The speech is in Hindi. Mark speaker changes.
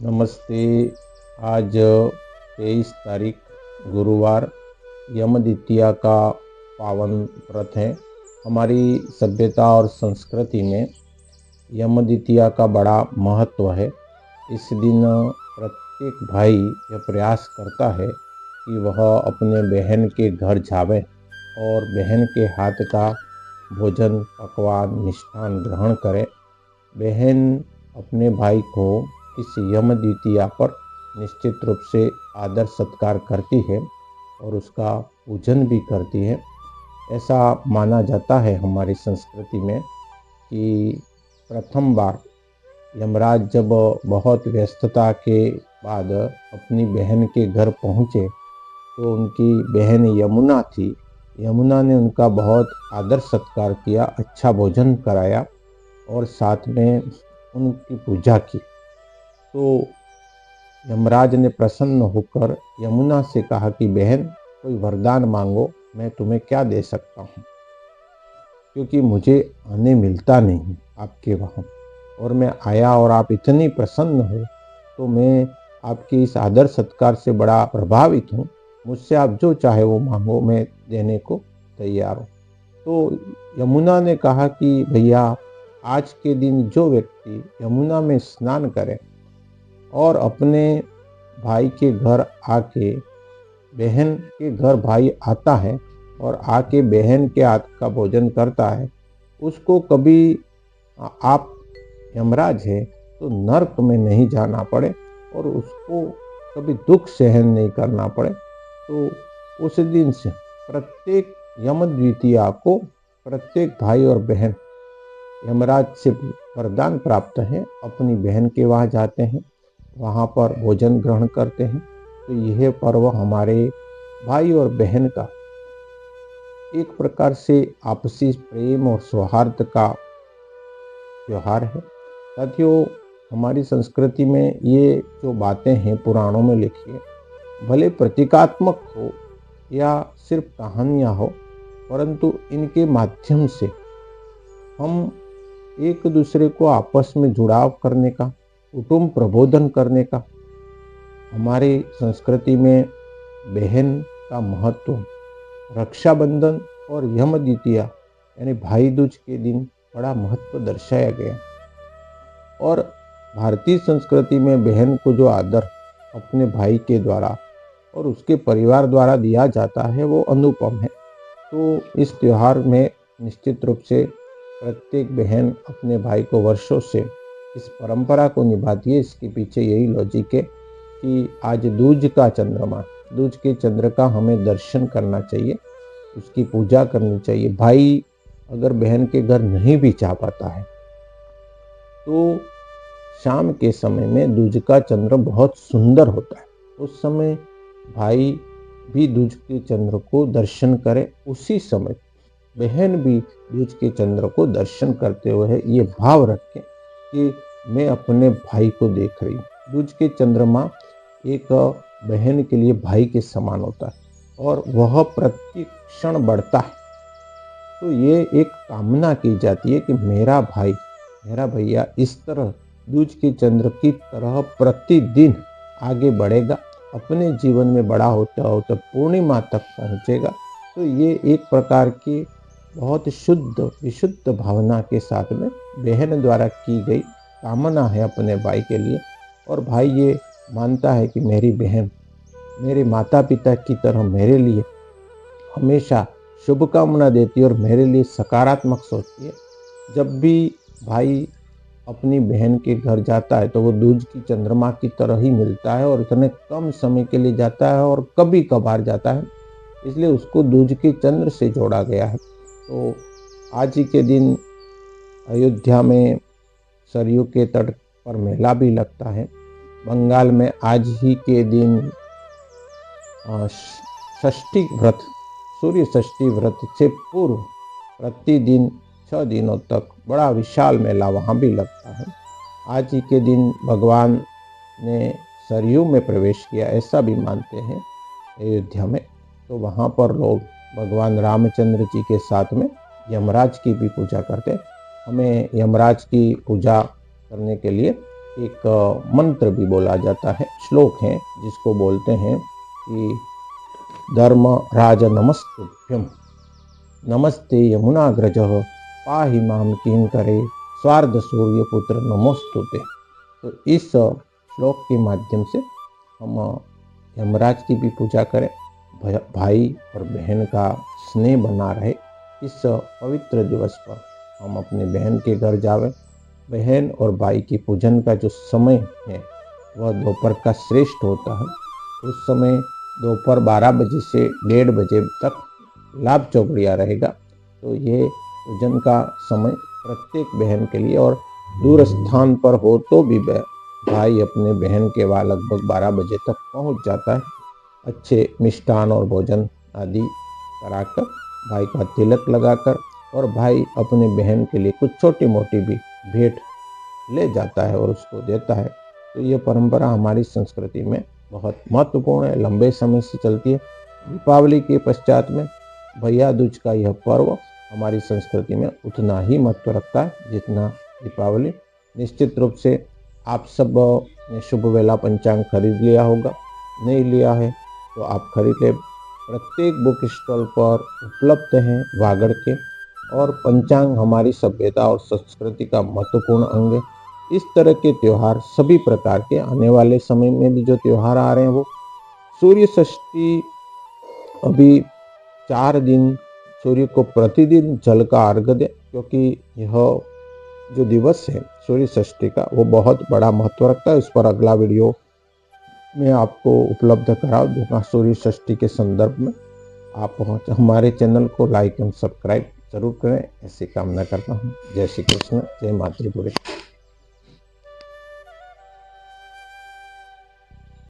Speaker 1: नमस्ते। आज 23 तारीख गुरुवार यम द्वितीया का पावन व्रत है। हमारी सभ्यता और संस्कृति में यम द्वितीया का बड़ा महत्व है। इस दिन प्रत्येक भाई यह प्रयास करता है कि वह अपने बहन के घर जावे और बहन के हाथ का भोजन पकवान मिष्ठान ग्रहण करे। बहन अपने भाई को इस यम द्वितीया पर निश्चित रूप से आदर सत्कार करती है और उसका पूजन भी करती है। ऐसा माना जाता है हमारी संस्कृति में कि प्रथम बार यमराज जब बहुत व्यस्तता के बाद अपनी बहन के घर पहुँचे तो उनकी बहन यमुना थी। यमुना ने उनका बहुत आदर सत्कार किया, अच्छा भोजन कराया और साथ में उनकी पूजा की। तो यमराज ने प्रसन्न होकर यमुना से कहा कि बहन, कोई वरदान मांगो, मैं तुम्हें क्या दे सकता हूँ, क्योंकि मुझे आने मिलता नहीं आपके वहाँ, और मैं आया और आप इतनी प्रसन्न हो तो मैं आपके इस आदर सत्कार से बड़ा प्रभावित हूँ। मुझसे आप जो चाहे वो मांगो, मैं देने को तैयार हूँ। तो यमुना ने कहा कि भैया, आज के दिन जो व्यक्ति यमुना में स्नान करे और अपने भाई के घर आके, बहन के घर भाई आता है और आके बहन के हाथ का भोजन करता है, उसको कभी आप यमराज है तो नरक में नहीं जाना पड़े और उसको कभी दुख सहन नहीं करना पड़े। तो उस दिन से प्रत्येक यम द्वितीया को प्रत्येक भाई और बहन यमराज से वरदान प्राप्त है, अपनी बहन के वहाँ जाते हैं, वहाँ पर भोजन ग्रहण करते हैं। तो यह पर्व हमारे भाई और बहन का एक प्रकार से आपसी प्रेम और सौहार्द का त्यौहार है। साथियों, हमारी संस्कृति में ये जो बातें हैं पुराणों में लिखी है, भले प्रतीकात्मक हो या सिर्फ कहानियाँ हो, परंतु इनके माध्यम से हम एक दूसरे को आपस में जुड़ाव करने का, कुटुंब प्रबोधन करने का, हमारी संस्कृति में बहन का महत्व, रक्षाबंधन और यम द्वितीया यानी भाई दूज के दिन बड़ा महत्व दर्शाया गया। और भारतीय संस्कृति में बहन को जो आदर अपने भाई के द्वारा और उसके परिवार द्वारा दिया जाता है वो अनुपम है। तो इस त्यौहार में निश्चित रूप से प्रत्येक बहन अपने भाई को वर्षों से इस परंपरा को निभाती है। इसके पीछे यही लॉजिक है कि आज दूज का चंद्रमा, दूज के चंद्र का हमें दर्शन करना चाहिए, उसकी पूजा करनी चाहिए। भाई अगर बहन के घर नहीं भी जा पाता है तो शाम के समय में दूज का चंद्र बहुत सुंदर होता है, उस समय भाई भी दूज के चंद्र को दर्शन करे। उसी समय बहन भी दूज के चंद्र को दर्शन करते हुए ये भाव रखें कि मैं अपने भाई को देख रही हूँ। दूज के चंद्रमा एक बहन के लिए भाई के समान होता है और वह प्रति क्षण बढ़ता है। तो ये एक कामना की जाती है कि मेरा भाई, मेरा भैया इस तरह दूज के चंद्र की तरह प्रतिदिन आगे बढ़ेगा, अपने जीवन में बड़ा होता होता पूर्णिमा तक पहुँचेगा। तो ये एक प्रकार की बहुत शुद्ध विशुद्ध भावना के साथ में बहन द्वारा की गई कामना है अपने भाई के लिए। और भाई ये मानता है कि मेरी बहन मेरे माता पिता की तरह मेरे लिए हमेशा शुभकामना देती है और मेरे लिए सकारात्मक सोचती है। जब भी भाई अपनी बहन के घर जाता है तो वो दूज की चंद्रमा की तरह ही मिलता है और इतने कम समय के लिए जाता है और कभी कभार जाता है, इसलिए उसको दूज के चंद्र से जोड़ा गया है। तो आज ही के दिन अयोध्या में सरयू के तट पर मेला भी लगता है। बंगाल में आज ही के दिन षष्ठी व्रत, सूर्य षष्ठी व्रत से पूर्व प्रतिदिन 6 दिनों तक बड़ा विशाल मेला वहाँ भी लगता है। आज ही के दिन भगवान ने सरयू में प्रवेश किया, ऐसा भी मानते हैं अयोध्या में। तो वहाँ पर लोग भगवान रामचंद्र जी के साथ में यमराज की भी पूजा करते हैं। हमें यमराज की पूजा करने के लिए एक मंत्र भी बोला जाता है, श्लोक है जिसको बोलते हैं कि धर्म राज नमस्तुभ्यम, नमस्ते यमुनाग्रज, पाहि माम किंकरे, स्वार्ध सूर्यपुत्र नमोस्तुते। तो इस श्लोक के माध्यम से हम यमराज की भी पूजा करें, भाई और बहन का स्नेह बना रहे। इस पवित्र दिवस पर हम अपने बहन के घर जावें। बहन और भाई की पूजन का जो समय है वह दोपहर का श्रेष्ठ होता है। उस समय दोपहर 12 बजे से 1:30 बजे तक लाभ चौकड़िया रहेगा। तो ये पूजन का समय प्रत्येक बहन के लिए, और दूर स्थान पर हो तो भी भाई अपने बहन के वहाँ लगभग 12 बजे तक पहुंच जाता है। अच्छे मिष्ठान और भोजन आदि कराकर, भाई का तिलक लगाकर, और भाई अपने बहन के लिए कुछ छोटी मोटी भी भेंट ले जाता है और उसको देता है। तो ये परंपरा हमारी संस्कृति में बहुत महत्वपूर्ण है, लंबे समय से चलती है। दीपावली के पश्चात में भैया दूज का यह पर्व हमारी संस्कृति में उतना ही महत्व रखता है जितना दीपावली। निश्चित रूप से आप सब ने शुभ वेला पंचांग खरीद लिया होगा, नहीं लिया है तो आप खरीद ले। प्रत्येक बुक स्टॉल पर उपलब्ध हैं वागड़ के, और पंचांग हमारी सभ्यता और संस्कृति का महत्वपूर्ण अंग है। इस तरह के त्यौहार सभी प्रकार के आने वाले समय में भी जो त्यौहार आ रहे हैं वो सूर्य षष्ठी, अभी 4 दिन सूर्य को प्रतिदिन जल का अर्घ्य दें, क्योंकि यह जो दिवस है सूर्य षष्ठी का वो बहुत बड़ा महत्व रखता है। इस पर अगला वीडियो मैं आपको उपलब्ध करा दूंगा सूर्य षष्ठी के संदर्भ में। आप हमारे चैनल को लाइक एंड सब्सक्राइब जरूर करें, ऐसी कामना करता हूँ। जय श्री कृष्ण, जय मातृभूमि।